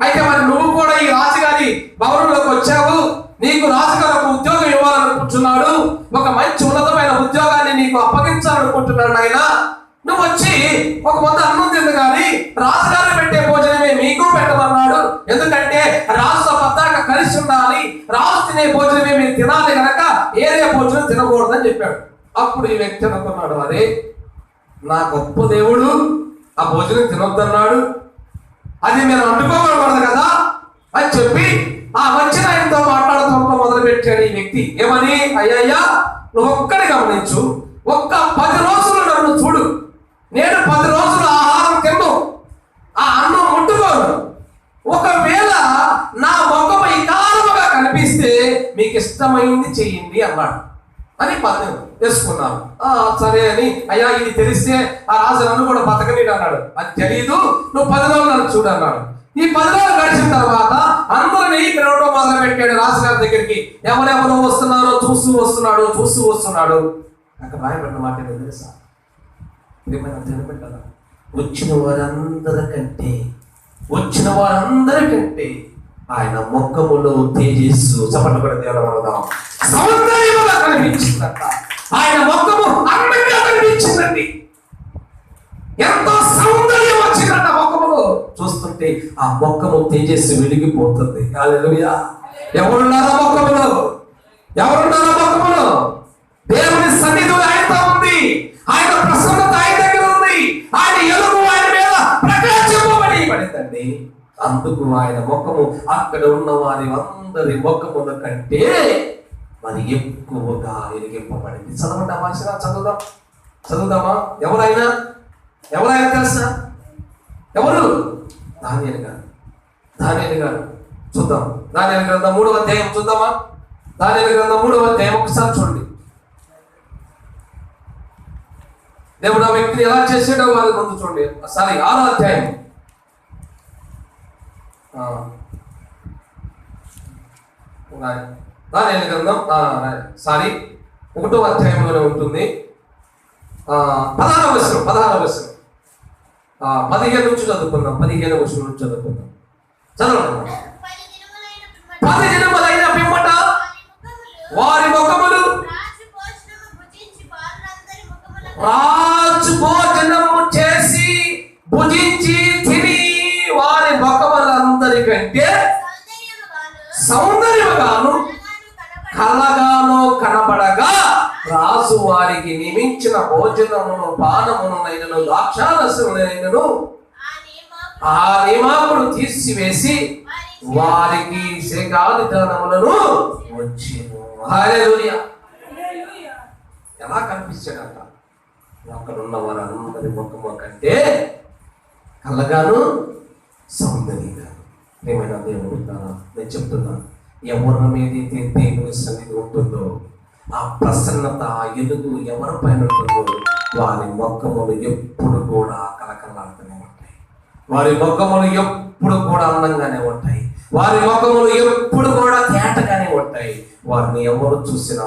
అయితే మరి నువ్వు కూడా ఈ రాజుగారి భవనంలోకి వచ్చావు, నీకు రాజుగారు ఒక ఉద్యోగం ఇవ్వాలనుకుంటున్నాడు, ఒక మంచి ఉన్నతమైన ఉద్యోగాన్ని నీకు అప్పగించాలనుకుంటున్నాడు ఆయన. నువ్వు వచ్చి ఒక మొత్తం అన్నం తింది కానీ రాజుగారు పెట్టే భోజనమే మీకు పెట్టమన్నాడు. ఎందుకంటే రాజుతో పద్దాక కలిసి ఉండాలి, రాజు తినే భోజనమే మీరు తినాలి కనుక ఏరే భోజనం తినకూడదని చెప్పాడు. అప్పుడు ఈ వ్యక్తి అనుకున్నాడు, అరే నా గొప్ప దేవుడు ఆ భోజనం తినొద్దన్నాడు, అది మీరు అంటుకోకూడదు కదా అని చెప్పి ఆ వచ్చిన ఆయనతో మాట్లాడుతూ మొదలు పెట్టాడు ఈ వ్యక్తి. ఏమని, అయ్యయ్యా నువ్వు ఒక్కడి గమనించు, ఒక్క 10 రోజులు నన్ను చూడు, నేను 10 రోజులు ఆహారం తిన్ను, ఆ అన్నం ముట్టుకోను, ఒకవేళ నా ముఖం వికారముగా కనిపిస్తే మీకు ఇష్టమైంది చెయ్యండి అన్నాడు అని పదం చేసుకున్నాను. సరే అని, అయ్యా ఇది తెలిస్తే ఆ రాజు నన్ను కూడా బతకనీడు అన్నాడు. అది తెలియదు, నువ్వు 10 రోజులు నన్ను చూడు అన్నాడు. ఈ 10 రోజులు గడిచిన తర్వాత అందరినీ పిలవడం మొదలు పెట్టాడు రాజుగారి దగ్గరికి. ఎవరెవరో వస్తున్నారో చూస్తూ వస్తున్నాడు. అక్కడ రాయబడిన మాట ఏంటో తెలుసా? ఏమైనా తినబెట్టాలా? వచ్చిన వారందరికంటే ఆయన ముఖములో తేజస్సు చప్పట్లు కూడా దేవుడమవుదాం సౌందర్యముగా కనిపించిందట. ఆయన ముఖము అందంగా కనిపించిందండి. ఎంతో సౌందర్యం వచ్చిందట ముఖములో. చూస్తుంటే ఆ ముఖము తేజస్సు వెలిగిపోతుంది. హల్లెలూయా. ఎవరున్నారో ముఖములో దేవుని సన్నిధి ఆయనతో ఉంది, ఆయన ప్రసన్నత ఆయన దగ్గర ఉంది, ఆయన ఎలుగు ఆయన మీద ప్రకాశింపబడిందండి. అందుకు ఆయన ముఖము అక్కడ ఉన్న వారి అందరి ముఖముల కంటే మరి ఎక్కువగా వెలిగింపబడింది. చదవండి ఆ భాష, చదువుదామా? ఎవరైనా తెలుసా? ఎవరు? దానియేలు గారు. చూద్దాం. దానియేలు గ్రంథం 3వ అధ్యాయం చూద్దామా? దానియేలు గ్రంథం 3వ అధ్యాయం ఒకసారి చూడండి. దేవుడు ఆ వ్యక్తిని ఎలా చేసాడో వారి ముందు చూడండి. 6వ అధ్యాయం దానియేలు గ్రంథం 1వ అధ్యాయంలోనే ఉంటుంది. 16వ వచనం 15 నుంచి చదువుకుందాం. 15వ వచనం నుంచి చదువుకుందాం. చదవండి. 10 దినములైన పిమ్మట వారి ముఖములు రాజు భోజనము చేసి భుజించి తిని వారి ముఖములందరికంటే సౌందర్యముగాను కలగాను కనబడగా రాజు వారికి నియమించిన భోజనమును పానమునైనను ద్రాక్షారసమునైనను ఆ నియమాకుడు తీసివేసి వారికి శేఖాదిదానములను వచ్చెను. హల్లెలూయా. ఎలా కనిపించాడంట? అక్కడ ఉన్న వారందరి ముఖము కంటే కలగాను సౌందర్యంగా. ఏమైనా దేవుడు నేను చెప్తున్నాను, ఎవరి మీదైతే దేవుని సన్నిధి ఉంటుందో ఆ ప్రసన్నత ఎలుగు ఎవరి పైన ఉంటుందో వారి ముఖములు ఎప్పుడు కూడా కలకలాడుతూనే ఉంటాయి. వారి ముఖములు ఎప్పుడు కూడా అందంగానే ఉంటాయి. వారి ముఖములు ఎప్పుడు కూడా తేటగానే ఉంటాయి. వారిని ఎవరు చూసినా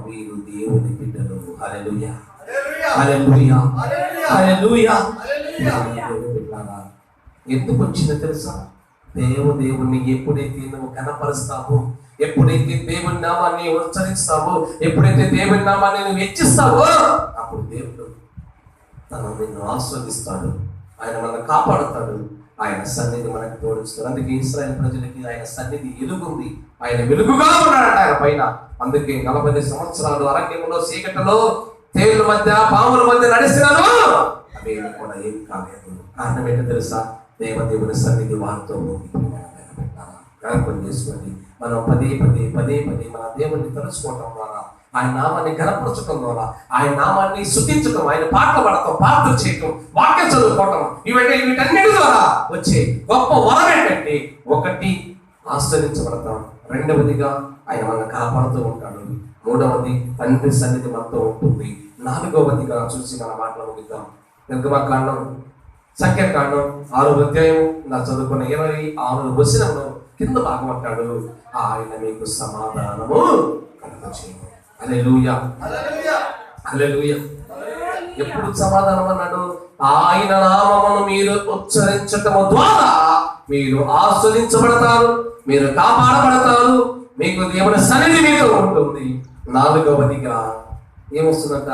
వీరు దేవుని బిడ్డలు. హల్లెలూయా. ఎందుకు వచ్చిందో తెలుసా? దేవుణ్ణి ఎప్పుడైతే నువ్వు కనపరుస్తావో, ఎప్పుడైతే దేవుని నామాన్ని ఉచ్చరిస్తావో, ఎప్పుడైతే దేవుని నామాన్ని నువ్వు హెచ్చిస్తావో అప్పుడు దేవుడు తను నిన్ను ఆస్వాదిస్తాడు. ఆయన మనల్ని కాపాడుతాడు. ఆయన సన్నిధి మనకు తోడుస్తాడు. అందుకే ఇశ్రాయేలు ప్రజలకి ఆయన సన్నిధి ఎలుగుంది. ఆయన వెలుగుగా ఉన్నాడట ఆయన పైన. అందుకే 40 సంవత్సరాలు అరణ్యంలో చీకటిలో తేళ్ల మధ్య పాముల మధ్య నడిచినాను, అవేమి కూడా ఏం కాలేదు. కారణం ఏంటో తెలుసా? దేవుని సన్నిధి వారితో కనపడి చేసుకోండి. మనం పదే మన దేవుణ్ణి తలుచుకోవటం ద్వారా, ఆయన నామాన్ని గణపరచడం ద్వారా, ఆయన నామాన్ని స్తుతించడం, ఆయన పాటలు పాడటం, ప్రార్థన చేయటం, వాక్యం చదువుకోవటం, వీటన్నిటి ద్వారా వచ్చే గొప్ప వరం ఏంటంటే, ఒకటి ఆశ్రయించబడతాం, రెండవదిగా ఆయన మనల్ని కాపాడుతూ ఉంటాడు, మూడవది తండ్రి సన్నిధి మనతో ఉంటుంది, నాలుగవదిగా చూసి మన మాటలు ముగిద్దాం. నిర్గమకాండం, సంఖ్యాకాండం 6వ అధ్యాయం నా చదువుకున్న 26వ వచనంలో కింద భాగం అంటాడు, ఆయన మీకు సమాధానము కలుగజేయును. హల్లెలూయా, హల్లెలూయా. ఎప్పుడు సమాధానం అన్నాడు? ఆయన నామమును మీరు ఉచ్చరించటము ద్వారా మీరు ఆస్వాదించబడతారు, మీరు కాపాడబడతారు, మీకు దేవుని సన్నిధి మీతో ఉంటుంది. 4వదిగా ఏమొస్తుందంట?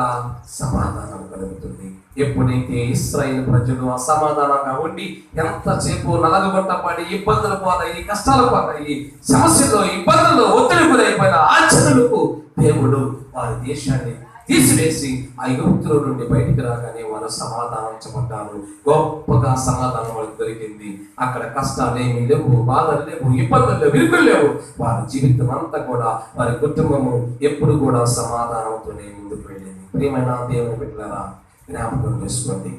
సమాధానం కలుగుతుంది. ఎప్పుడైతే ఇశ్రాయేలు ప్రజలు అసమాధానంగా ఉండి ఎంతసేపు నలగొట్టబడి ఇబ్బందులు పోతాయి, కష్టాలు పోతాయి, సమస్యలు, ఇబ్బందులు, ఒత్తిడి గురైపోయిన ఆ జనులకు దేవుడు వారి దేశాన్ని తీసివేసి ఐగుప్తుల నుండి బయటికి రాగానే వారు సమాధానించబడ్డారు. గొప్పగా సమాధానం వాళ్ళకి దొరికింది. అక్కడ కష్టాలేమీ లేవు, బాధలు లేవు, ఇబ్బందులు లేవు, విరుకులు లేవు. వారి జీవితం అంతా కూడా, వారి కుటుంబము ఎప్పుడు కూడా సమాధానంతోనే ముందుకు వెళ్ళింది. ప్రియమైన దేవుని బిడ్డలారా, జ్ఞాపకం చేసుకోండి.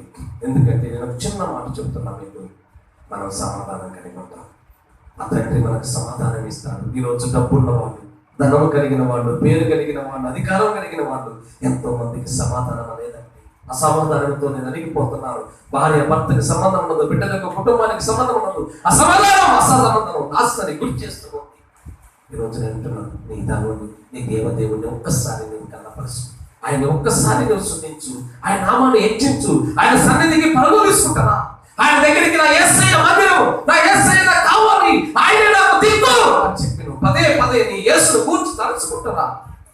ఎందుకంటే నేను ఒక చిన్న మాట చెప్తున్నా మీకు. మనం సమాధానం కలిగి ఉంటాం. ఆ తండ్రి మనకు సమాధానం ఇస్తాడు. ఈరోజు డబ్బున్న వాళ్ళు, ధనం కలిగిన వాళ్ళు, పేరు కలిగిన వాళ్ళు, అధికారం కలిగిన వాళ్ళు ఎంతో మందికి సమాధానం లేదండి. అసమాధానంతో నలిగిపోతున్నారు. భార్య భర్తకి సంబంధం ఉండదు, బిడ్డలకు కుటుంబానికి సంబంధం ఉండదు. అసమాధానం నాశనాన్ని గురి చేస్తుంది. ఈరోజు నేను అంటున్నాను, నీ దాని నీ దేవదేవుడిని ఒక్కసారి నేను కన్నపరుచు, ఆయన ఒక్కసారి నువ్వు స్తుతించు, ఆయన నామాన్ని హెచ్చించు, ఆయన సన్నిధికి పరుగులు తీసుకుంటారా? ఆయన దగ్గరికి నా యేసయ్య మందిరం, నా యేసయ్య నాకు కావాలి, ఆయన నాకు దిక్కు అని చెప్పి నువ్వు పదే పదే నీ యేసును కూర్చు తలుచుకుంటారా?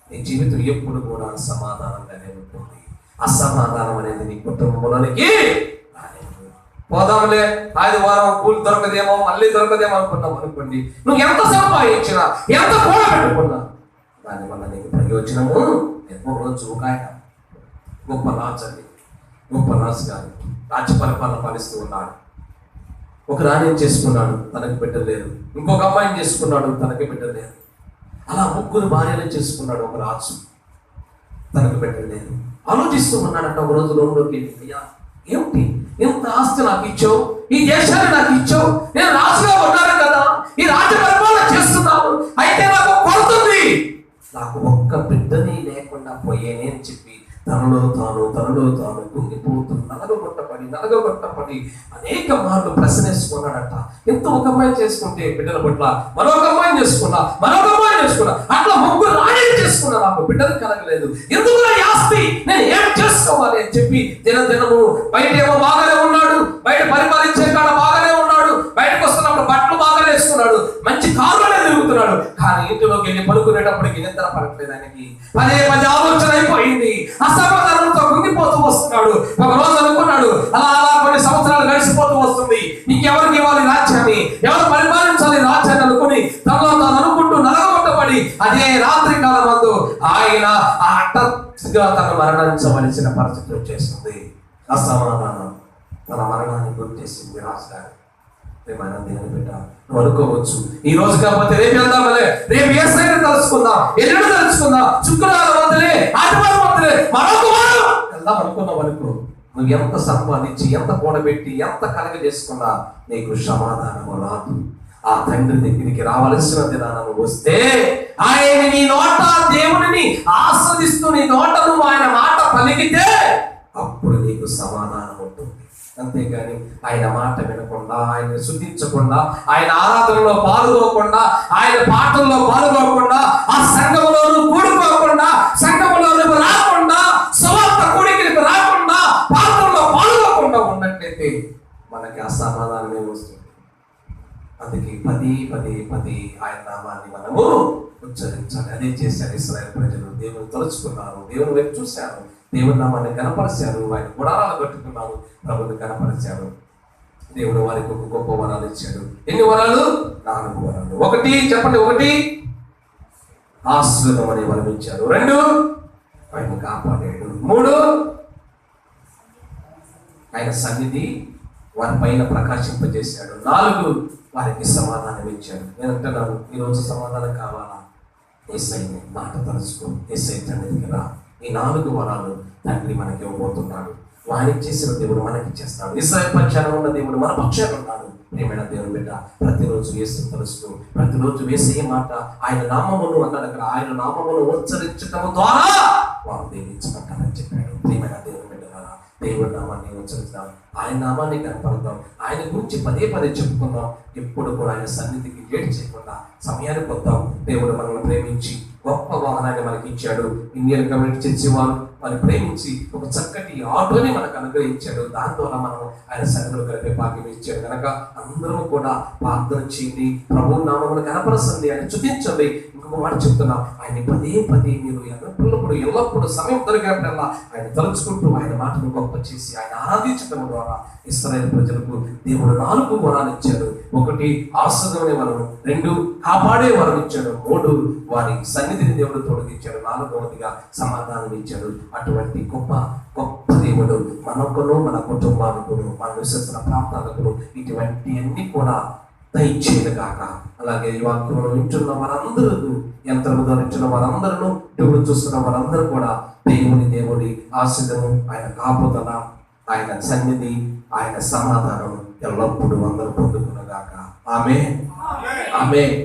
నీ జీవితం ఎప్పుడు కూడా సమాధానంగానే ఉంటుంది. అసమాధానం అనేది నీ కుటుంబంలోనికి పోదాంలే, ఆదివారం కూలి దొరకదేమో, మళ్ళీ దొరకదేమో అనుకున్నాం అనుకోండి. నువ్వు ఎంత సంపాదించినా, ఎంత కూడ పెట్టుకున్నా దానివల్ల నీకు ప్రయోజనము. ఒక రోజు ఒక ఆయన గొప్ప రాజు అండి, గొప్ప రాజు గారు రాజ్య పరిపాలన పాలిస్తూ ఉన్నాడు. ఒక రాణిని చేసుకున్నాడు, తనకి బిడ్డలేదు. ఇంకొక అమ్మాయిని చేసుకున్నాడు, తనకి బిడ్డలేదు. అలా 3 భార్యలను చేసుకున్నాడు ఒక రాజు, తనకు బిడ్డలేదు. ఆలోచిస్తూ ఉన్నాడంట. ఒక రోజు లోకి, అయ్యా ఏమిటి ఇంత ఆస్తి నాకు ఇచ్చావు, ఈ దేశాన్ని నాకు ఇచ్చావు, నేను రాజుగా ఉన్నాను కదా, ఈ రాజ్య పరిపాలన చేస్తున్నాను, అయితే నాకు కొడుతుంది, నాకు ఒక్క బిడ్డని లేకుండా పోయేనే అని చెప్పి తనలో తాను కుంగిపోతూ నలగొట్టపడి అనేక మార్లు ప్రశ్నేసుకున్నాడట. ఎంత ఒక అమ్మాయిని చేసుకుంటే బిడ్డల పట్ల, మరొక అమ్మాయిని చేసుకున్నా, అట్లా 3 రాణిని చేసుకున్నా, నాకు బిడ్డలు కలగలేదు, ఎందుకు నా ఆస్తి, నేను ఏం చేసుకోవాలి అని చెప్పి దినదినము బయట ఏమో బాగానే ఉన్నాడు, బయట పరిపాలించే కాడ బాగానే ఉన్నాడు, బయటకు వస్తున్నప్పుడు బట్టలు బాగా వేసుకున్నాడు, మంచి కారులోనే తిరుగుతున్నాడు. కానీ ఇంటిలోకి వెళ్ళి పడుకునేటప్పటికి నిద్ర పడట్లేదు. ఆయనకి పదే ఆలోచన అయిపోయింది. అసమాధానంతో కుంగిపోతూ వస్తున్నాడు. ఒక రోజు అనుకున్నాడు, అలా కొన్ని సంవత్సరాలు గడిచిపోతూ వస్తుంది, ఇంకెవరికి ఇవ్వాలి రాజ్యాన్ని, ఎవరు పరిపాలించాలి రాజ్యాన్ని అనుకుని తనలో తాను అనుకుంటూ నలగొట్టబడి అదే రాత్రి కాలం మందు ఆయన హఠాత్తుగా తను మరణించవలసిన పరిస్థితి వచ్చేస్తుంది. అసమాధానం తన మరణాన్ని గుర్తిస్తుంది రాజుగారు. ఏమైనా దేవుని బిడ్డ, నువ్వు అనుకోవచ్చు, ఈ రోజు కాకపోతే రేపు వెళ్దామలే, రేపు యేసయ్యను తలుచుకుందాం, ఎల్లుండి తలుచుకుందాం, శుక్రవారం వద్దులే, ఆదివారం వద్దులే, మరొక వారం వెళ్దాం అనుకున్నావు అనుకో. నువ్వు ఎంత సంపాదించి, ఎంత కూడబెట్టి, ఎంత కలగ చేసుకున్నా నీకు సమాధానము రాదు. ఆ తండ్రి దగ్గరికి రావలసిన దినాలను వస్తే ఆయన నీ నోట దేవుడిని ఆస్వాదిస్తూ నీ నోట నువ్వు ఆయన మాట పలికితే అప్పుడు నీకు సమాధానం ఉంటుంది. అంతేగాని ఆయన మాట వినకుండా, ఆయన శుద్ధించకుండా, ఆయన ఆరాధనలో పాల్గొకుండా, ఆయన పాటల్లో పాల్గొకుండా, ఆ సంఘములో కూడుకోకుండా, సంఘములో రాకుండా, సువార్త కూడికలకు రాకుండా, పాత్రలో పాల్గొకుండా ఉన్నట్లయితే మనకి అసమాధానమే వస్తుంది. అందుకే పదే ఆయన నామాన్ని మనము ఉచ్చరించాలి. అదే చేశారు ఇశ్రాయేలు ప్రజలు. దేవుని తలుచుకున్నారు, దేవుని వైపు చూశారు, దేవుని నామాన్ని కనపరిచారు, ఆయన గుడారాలు కట్టుకున్నారు, ప్రభుని కనపరిచారు. దేవుడు వారికి ఒక గొప్ప వరాలు ఇచ్చాడు. ఎన్ని వరాలు? 4 వరాలు. 1 చెప్పండి, 1 ఆశీర్వాదం అనే వరం ఇచ్చారు. 2 ఆయన కాపాడాడు. 3 ఆయన సన్నిధి వారి పైన ప్రకాశింపజేశాడు. 4 వారికి సమాధానం ఇచ్చాడు. నేను అంటున్నాను, ఈరోజు సమాధానం కావాలా? యేసయ్య మాట తలుచుకో, యేసయ్య తండ్రికి రా. ఈ 4 వరాలు తండ్రి మనకి ఇవ్వబోతున్నాడు. వారికి చేసిన దేవుడు మనకి చేస్తాడు. ఇశ్రాయేలు పక్షాన ఉన్న దేవుడు మన పక్షాన ఉన్నాడు. ప్రియమైన దేవుని బిడ్డ, ప్రతిరోజు యేసుని తలుస్తూ, ప్రతిరోజు యేసయ్య మాట, ఆయన నామమును అన్నాడు అక్కడ, ఆయన నామమును ఉచ్చరించటం ద్వారా వారు దీవించబడ్డారని చెప్పాడు. ప్రియమైన దేవుని బిడ్డ, దేవుడి నామాన్ని ఉచ్చరిద్దాం, ఆయన నామాన్ని కనపడదాం, ఆయన గురించి పదే పదే చెప్పుకుందాం. ఎప్పుడు కూడా ఆయన సన్నిధికి లేట్ చేయకుండా సమయానికి వద్దాం. దేవుడు మనల్ని ప్రేమించి గొప్ప వాహనాన్ని మనకి ఇచ్చాడు. ఇండియన్ కమ్యూనిటీ చర్చి వారు మనం ప్రేమించి ఒక చక్కటి ఆటోని మనకు అనుగ్రహించాడు. దాని ద్వారా మనం ఆయన సన్నిధిలో గడిపే భాగ్యం ఇచ్చాడు కనుక అందరూ కూడా ప్రార్థన చేయండి, ప్రభు నామమును కనపరచండి, ఆయన స్తుతించండి. ఇంకొక మాట చెప్తున్నాం, ఆయన పదే పదే మీరు ఎల్లప్పుడు సమయం దొరికినప్పుడల్లా ఆయన తలుచుకుంటూ ఆయన మాటను గొప్ప చేసి ఆయన ఆరాధించడం ద్వారా ఇశ్రాయేలు ప్రజలకు దేవుడు 4 వరాలు ఇచ్చాడు. 1 ఆశ్రదమనే వరం, 2 కాపాడే వరం ఇచ్చాడు, 3 వారి సన్నిధిని దేవుడు తొలగించాడు, 4వదిగా సమాధానం ఇచ్చాడు. అటువంటి గొప్ప గొప్ప దేవుడు మనకును మన కుటుంబాలకును మన విశ్వసన ప్రాంతాలకు ఇటువంటి అన్ని కూడా దయచేయను కాక. అలాగే ఈ వాక్యమును వింటున్న వారందరూ, యంత్రము ద్వారా వింటున్న వారందరూ, దేవుడు చూస్తున్న వారందరూ కూడా దేవుడి ఆశీర్వాదము, ఆయన కాపుదల, ఆయన సన్నిధి, ఆయన సమాధానం ఎల్లప్పుడూ అందరూ పొందుకున్నగాక. ఆమేన్, ఆమేన్.